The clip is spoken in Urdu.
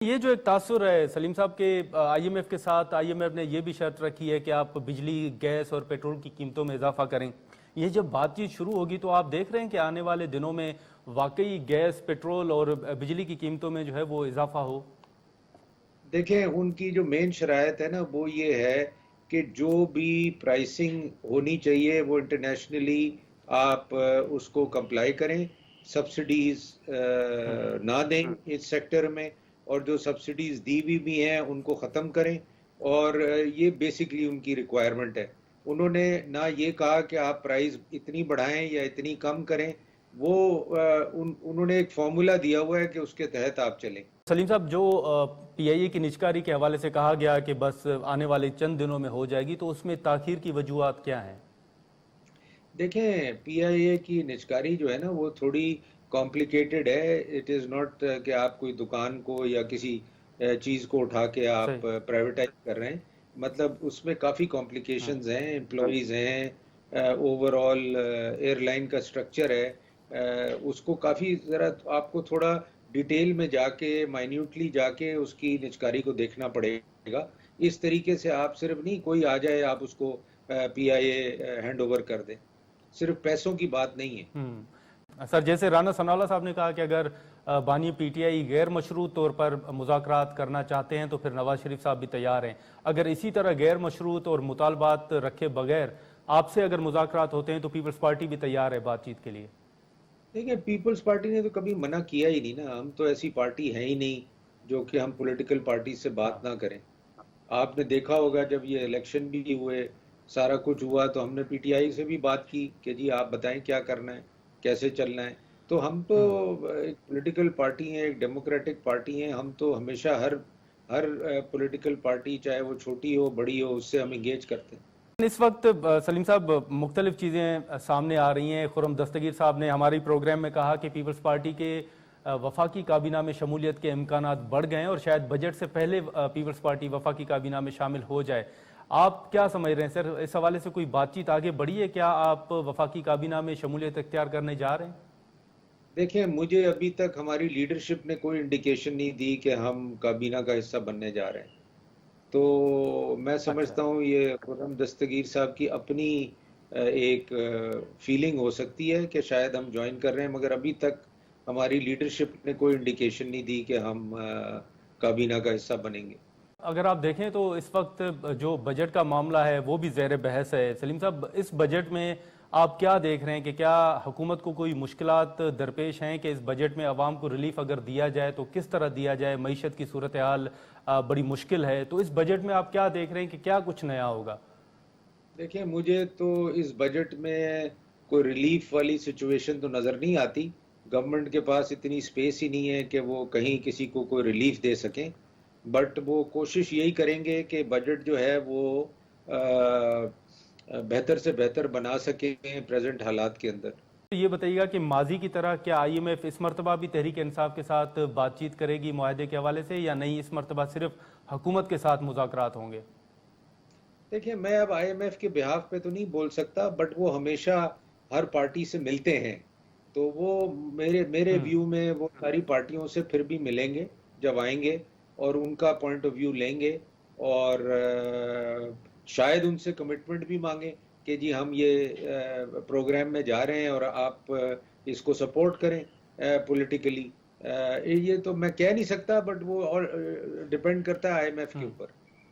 یہ جو ایک تاثر ہے سلیم صاحب کے آئی ایم ایف کے ساتھ، آئی ایم ایف نے یہ بھی شرط رکھی ہے کہ آپ بجلی، گیس اور پیٹرول کی قیمتوں میں اضافہ کریں. یہ جب بات چیت شروع ہوگی تو آپ دیکھ رہے ہیں کہ آنے والے دنوں میں واقعی گیس، پیٹرول اور بجلی کی قیمتوں میں جو ہے وہ اضافہ ہو؟ دیکھیں، ان کی جو مین شرائط ہے نا وہ یہ ہے کہ جو بھی پرائسنگ ہونی چاہیے وہ انٹرنیشنلی آپ اس کو کمپلائی کریں، سبسڈیز نہ دیں اس سیکٹر میں، اور جو سبسڈیز دی ہوئی بھی ہیں ان کو ختم کریں. اور یہ بیسکلی ان کی ریکوائرمنٹ ہے. انہوں نے نہ یہ کہا کہ آپ پرائز اتنی بڑھائیں یا اتنی کم کریں، وہ انہوں نے ایک فارمولا دیا ہوا ہے کہ اس کے تحت آپ چلیں. سلیم صاحب، جو پی آئی اے کی نجکاری کے حوالے سے کہا گیا کہ بس آنے والے چند دنوں میں ہو جائے گی، تو اس میں تاخیر کی وجوہات کیا ہیں؟ دیکھیں، پی آئی اے کی نجکاری جو ہے نا وہ تھوڑی کمپلیکیٹڈ ہے. اٹ از ناٹ کہ آپ کوئی دکان کو یا کسی چیز کو اٹھا کے آپ صحیح. پرائیویٹائز کر رہے ہیں. مطلب اس میں کافی کمپلیکیشنز ہیں، امپلائیز ہیں، اوور آل ایئر لائن کا سٹرکچر ہے. اس کو کافی ذرا آپ کو تھوڑا ڈیٹیل میں جا کے، مائنیوٹلی جا کے اس کی نجکاری کو دیکھنا پڑے گا. اس طریقے سے آپ صرف نہیں کوئی آ جائے آپ اس کو پی آئی اے ہینڈ اوور کر دیں. صرف پیسوں کی بات نہیں ہے. سر، جیسے رانا ثناءاللہ صاحب نے کہا کہ اگر بانی پی ٹی آئی غیر مشروط طور پر مذاکرات کرنا چاہتے ہیں تو پھر نواز شریف صاحب بھی تیار ہیں. اگر اسی طرح غیر مشروط اور مطالبات رکھے بغیر آپ سے اگر مذاکرات ہوتے ہیں تو پیپلز پارٹی بھی تیار ہے بات چیت کے لیے. دیکھیں، پیپلز پارٹی نے تو کبھی منع کیا ہی نہیں نا. ہم تو ایسی پارٹی ہے ہی نہیں جو کہ ہم پولیٹیکل پارٹی سے بات نہ کریں. آپ نے دیکھا ہوگا جب یہ الیکشن بھی ہوئے، سارا کچھ ہوا، تو ہم نے پی ٹی آئی سے بھی بات کی کہ جی آپ بتائیں کیا کرنا ہے، کیسے چلنا ہے. تو ہم تو ایک پولیٹیکل پارٹی ہیں، ایک ڈیموکریٹک پارٹی ہیں. ہم تو ہمیشہ ہر پولیٹیکل پارٹی، چاہے وہ چھوٹی ہو بڑی ہو، اس سے ہم انگیج کرتے ہیں. اس وقت سلیم صاحب مختلف چیزیں سامنے آ رہی ہیں. خرم دستگیر صاحب نے ہماری پروگرام میں کہا کہ پیپلز پارٹی کے وفاقی کابینہ میں شمولیت کے امکانات بڑھ گئے ہیں اور شاید بجٹ سے پہلے پیپلز پارٹی وفاقی کابینہ میں شامل ہو جائے. آپ کیا سمجھ رہے ہیں سر؟ اس حوالے سے کوئی بات چیت آگے بڑھی ہے؟ کیا آپ وفاقی کابینہ میں شمولیت اختیار کرنے جا رہے ہیں؟ دیکھیں، مجھے ابھی تک ہماری لیڈرشپ نے کوئی انڈیکیشن نہیں دی کہ ہم کابینہ کا حصہ بننے جا رہے ہیں. تو میں اچھا. سمجھتا ہوں یہ خرم دستگیر صاحب کی اپنی ایک فیلنگ ہو سکتی ہے کہ شاید ہم جوائن کر رہے ہیں، مگر ابھی تک ہماری لیڈرشپ نے کوئی انڈیکیشن نہیں دی کہ ہم کابینہ کا حصہ بنیں گے. اگر آپ دیکھیں تو اس وقت جو بجٹ کا معاملہ ہے وہ بھی زیر بحث ہے. سلیم صاحب، اس بجٹ میں آپ کیا دیکھ رہے ہیں کہ کیا حکومت کو کوئی مشکلات درپیش ہیں کہ اس بجٹ میں عوام کو ریلیف اگر دیا جائے تو کس طرح دیا جائے؟ معیشت کی صورتحال بڑی مشکل ہے، تو اس بجٹ میں آپ کیا دیکھ رہے ہیں کہ کیا کچھ نیا ہوگا؟ دیکھیں، مجھے تو اس بجٹ میں کوئی ریلیف والی سچویشن تو نظر نہیں آتی. گورنمنٹ کے پاس اتنی سپیس ہی نہیں ہے کہ وہ کہیں کسی کو کوئی ریلیف دے سکیں. بٹ وہ کوشش یہی کریں گے کہ بجٹ جو ہے وہ بہتر سے بہتر بنا سکیں پریزنٹ حالات کے اندر. یہ بتائیے گا کہ ماضی کی طرح کیا آئی ایم ایف اس مرتبہ بھی تحریک انصاف کے ساتھ بات چیت کرے گی معاہدے کے حوالے سے، یا نہیں اس مرتبہ صرف حکومت کے ساتھ مذاکرات ہوں گے؟ دیکھیں، میں اب آئی ایم ایف کے بہاف پہ تو نہیں بول سکتا، بٹ وہ ہمیشہ ہر پارٹی سے ملتے ہیں. تو وہ میرے ویو میں وہ ساری پارٹیوں سے پھر بھی ملیں گے جب آئیں گے، اور ان کا پوائنٹ آف ویو لیں گے، اور شاید ان سے کمٹمنٹ بھی مانگیں کہ جی ہم یہ پروگرام میں جا رہے ہیں اور آپ اس کو سپورٹ کریں پولیٹیکلی. یہ تو میں کہہ نہیں سکتا، بٹ وہ اور ڈیپینڈ کرتا ہے آئی ایم ایف کے اوپر.